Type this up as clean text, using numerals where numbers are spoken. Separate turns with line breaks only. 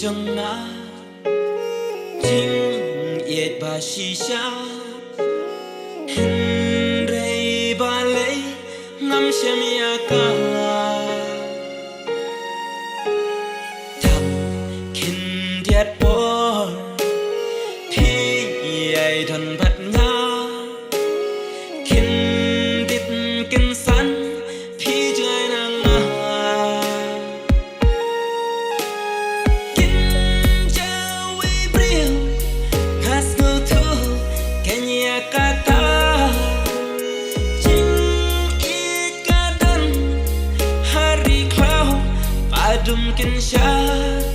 trong ngã chính yết bà xì xa hình rây bà lấy ngắm xem ya ca thập kinh điệt bor thì ai thần bát ngã kinh điệt kinh san thì trời nắng kata jing ikatan hari kau padum kinsya